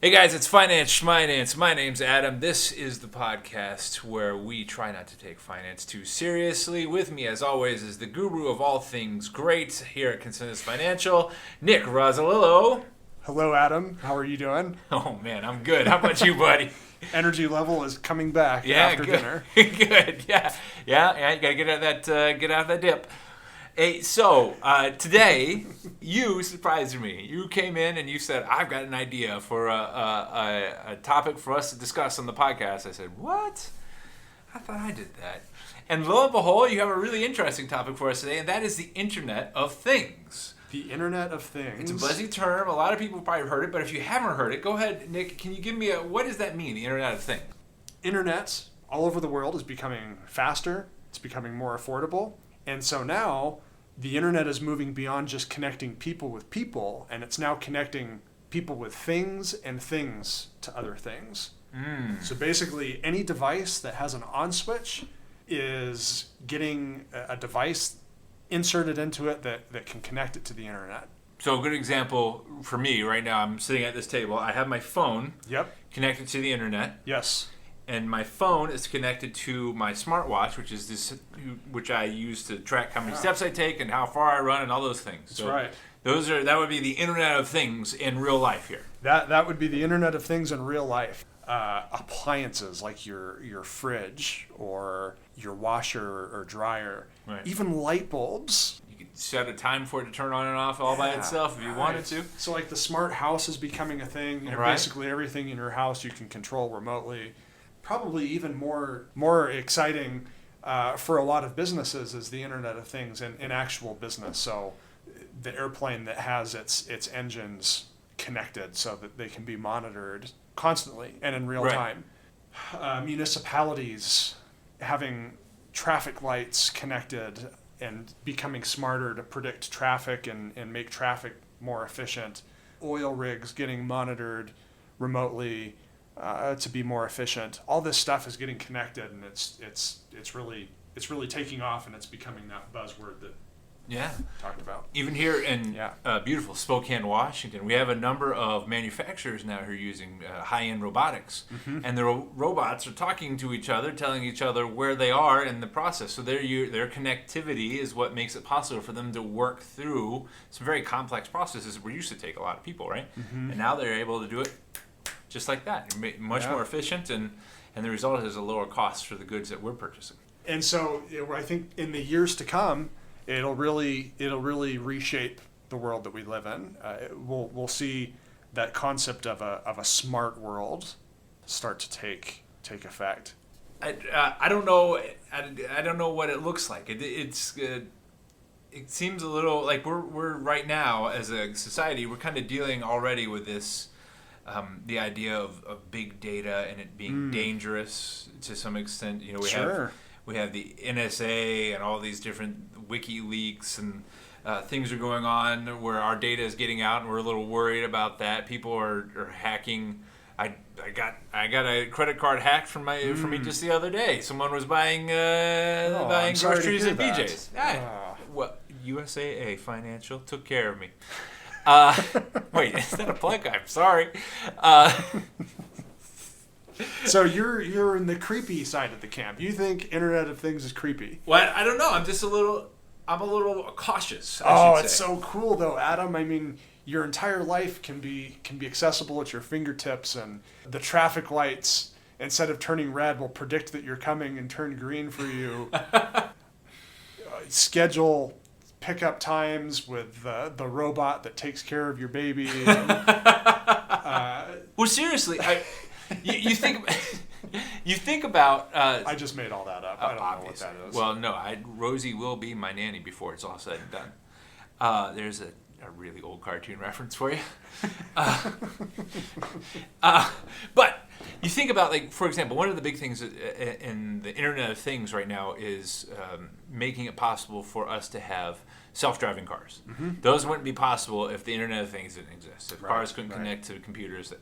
Hey guys, it's Shminance. My name's Adam. This is the podcast where we try not to take finance too seriously. With me, as always, is the guru of all things great here at Consensus Financial, Nick Rossolillo. Hello, Adam. How are you doing? Oh man, I'm good. How about you, buddy? Energy level is coming back after good. dinner. Good. Yeah. You gotta get out of that dip. Hey, so today you surprised me. You came in and you said, "I've got an idea for a topic for us to discuss on the podcast." I said, "What? I thought I did that." And lo and behold, you have a really interesting topic for us today, and that is the Internet of Things. The Internet of Things. It's a buzzy term. A lot of people probably heard it, but if you haven't heard it, go ahead, Nick. Can you give me what does that mean? The Internet of Things. Internet all over the world is becoming faster. It's becoming more affordable, and so now the internet is moving beyond just connecting people with people, and it's now connecting people with things and things to other things. So basically, any device that has an on switch is getting a device inserted into it that can connect it to the internet. So a good example for me right now, I'm sitting at this table. I have my phone connected to the internet. Yes. And my phone is connected to my smartwatch, which I use to track how many steps I take and how far I run and all those things. That's right. That would be the Internet of Things in real life here. That would be the Internet of Things in real life. Appliances like your fridge or your washer or dryer, right. Even light bulbs. You could set a time for it to turn on and off all by itself if you wanted to. So like the smart house is becoming a thing. Right. Basically everything in your house you can control remotely. Probably even more exciting for a lot of businesses is the Internet of Things in actual business. So the airplane that has its engines connected so that they can be monitored constantly and in real time. Municipalities having traffic lights connected and becoming smarter to predict traffic and make traffic more efficient. Oil rigs getting monitored remotely to be more efficient. All this stuff is getting connected, and it's really taking off, and it's becoming that buzzword that talked about. Even here in beautiful Spokane, Washington, we have a number of manufacturers now who are using high-end robotics, and the robots are talking to each other, telling each other where they are in the process. So their connectivity is what makes it possible for them to work through some very complex processes that were used to take a lot of people, right? And now they're able to do it just like that, much more efficient, and the result is a lower cost for the goods that we're purchasing. And so I think in the years to come, it'll really reshape the world that we live in. We'll see that concept of a smart world start to take effect. I don't know. I don't know what it looks like. It seems a little like we're right now as a society, we're kind of dealing already with this. The idea of big data and it being dangerous to some extent. You know, we have the NSA and all these different WikiLeaks and things are going on where our data is getting out, and we're a little worried about that. People are hacking. I got a credit card hacked from me just the other day. Someone was buying groceries at BJ's. Well, USAA Financial took care of me. Wait, is that a plug? I'm sorry. So you're in the creepy side of the camp. You think Internet of Things is creepy? Well, I don't know. I'm a little cautious. It's so cool though, Adam. I mean, your entire life can be accessible at your fingertips, and the traffic lights, instead of turning red, will predict that you're coming and turn green for you. Schedule pickup times with the robot that takes care of your baby. Well, seriously, you think about. I just made all that up. I don't know what that is. Well, no, Rosie will be my nanny before it's all said and done. There's a really old cartoon reference for you. But you think about, like, for example, one of the big things in the Internet of Things right now is making it possible for us to have self-driving cars. Those wouldn't be possible if the Internet of Things didn't exist. If cars couldn't connect to computers.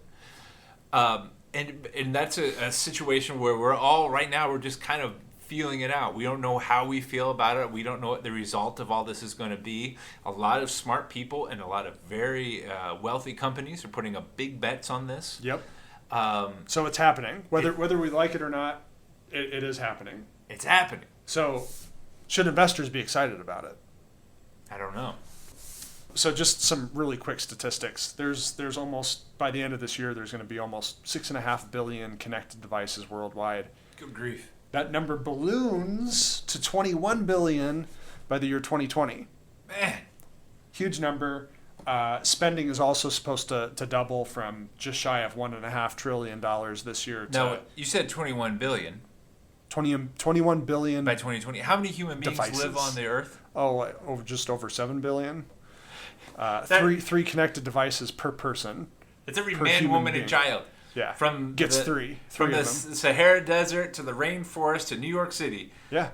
And that's a situation where we're just kind of feeling it out. We don't know how we feel about it. We don't know what the result of all this is going to be. A lot of smart people and a lot of very wealthy companies are putting up big bets on this. Yep. So it's happening. Whether we like it or not, it is happening. It's happening. So should investors be excited about it? I don't know. So just some really quick statistics. There's almost, by the end of this year, there's going to be almost 6.5 billion connected devices worldwide. Good grief. That number balloons to 21 billion by the year 2020. Man. Huge number. Spending is also supposed to double from just shy of $1.5 trillion this year to No, you said 21 billion. 21 billion by 2020. How many human beings devices. live on the earth? Just over 7 billion. Three connected devices per person. It's every man, woman, being. and child. Yeah. From Gets the, three From the of them. Sahara Desert to the rainforest to New York City. Yeah.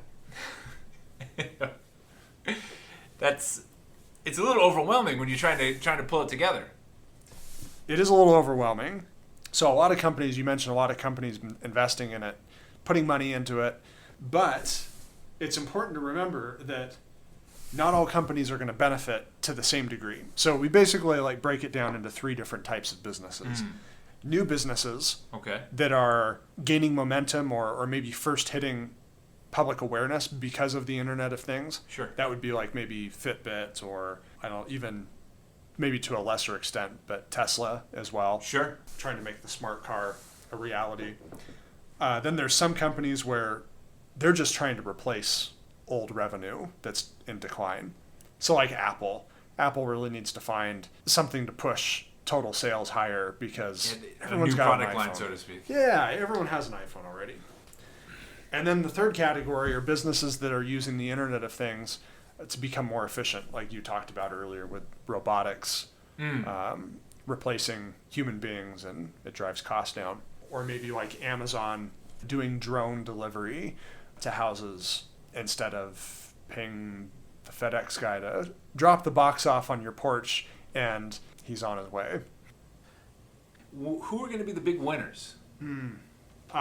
It's a little overwhelming when you're trying to pull it together. It is a little overwhelming. So a lot of companies, you mentioned a lot of companies investing in it, putting money into it, but it's important to remember that not all companies are going to benefit to the same degree. So we basically break it down into 3 different types of businesses. New businesses that are gaining momentum or maybe first hitting public awareness because of the Internet of Things. Sure. That would be maybe Fitbit or even maybe to a lesser extent, but Tesla as well. Sure. Trying to make the smart car a reality. Then there's some companies where they're just trying to replace old revenue that's in decline. So Apple. Apple really needs to find something to push total sales higher because everyone's got an iPhone. Line, so to speak. Yeah, everyone has an iPhone already. And then the third category are businesses that are using the Internet of Things to become more efficient, like you talked about earlier with robotics, replacing human beings, and it drives costs down. Or maybe Amazon doing drone delivery to houses instead of paying the FedEx guy to drop the box off on your porch and he's on his way. Who are going to be the big winners?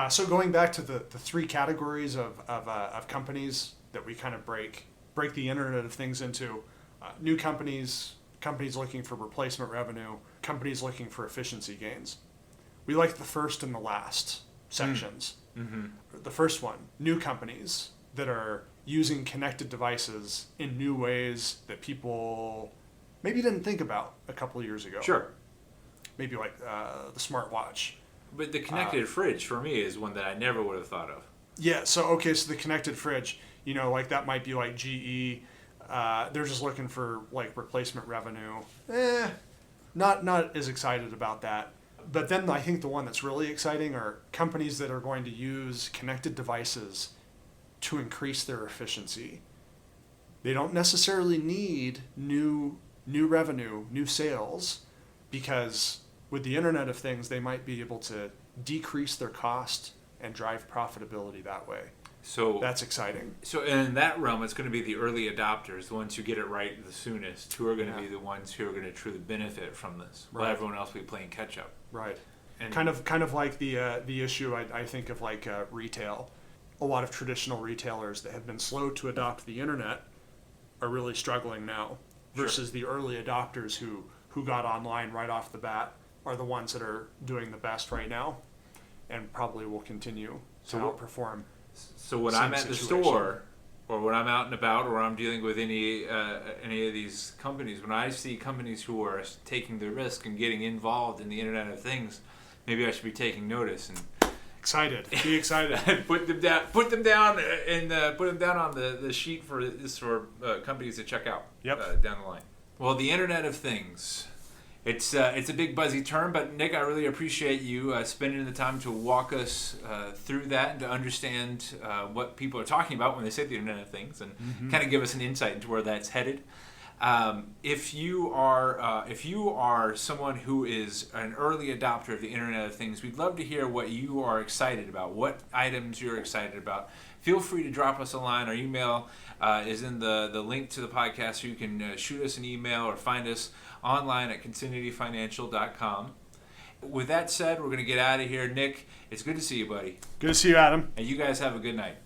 So going back to the 3 categories of companies that we kind of break the Internet of Things into, new companies looking for replacement revenue, companies looking for efficiency gains. We like the first and the last sections. The first one, new companies that are using connected devices in new ways that people maybe didn't think about a couple of years ago. Sure. Maybe the smartwatch. But the connected fridge for me is one that I never would have thought of. Yeah, so the connected fridge, that might be GE. They're just looking for replacement revenue. Not as excited about that. But then I think the one that's really exciting are companies that are going to use connected devices to increase their efficiency. They don't necessarily need new revenue, new sales, because with the Internet of Things, they might be able to decrease their cost and drive profitability that way. So that's exciting. So in that realm, it's going to be the early adopters, the ones who get it right the soonest, who are going to be the ones who are going to truly benefit from this, while everyone else will be playing catch up. Right. And kind of like the issue I think of retail. A lot of traditional retailers that have been slow to adopt the internet are really struggling now, versus the early adopters who got online right off the bat are the ones that are doing the best right now, and probably will continue to outperform. So when I'm at the store, or when I'm out and about, or I'm dealing with any of these companies, when I see companies who are taking the risk and getting involved in the Internet of Things, maybe I should be taking notice and be excited, and put them down on the sheet for companies to check out. Down the line. Well, the Internet of Things. It's a big buzzy term, but Nick, I really appreciate you spending the time to walk us through that and to understand what people are talking about when they say the Internet of Things, and kind of give us an insight into where that's headed. If you are someone who is an early adopter of the Internet of Things, we'd love to hear what you are excited about, what items you're excited about. Feel free to drop us a line. Our email is in the link to the podcast, so you can shoot us an email or find us online at consinityfinancial.com. With that said, we're going to get out of here. Nick, it's good to see you, buddy. Good to see you, Adam. And you guys have a good night.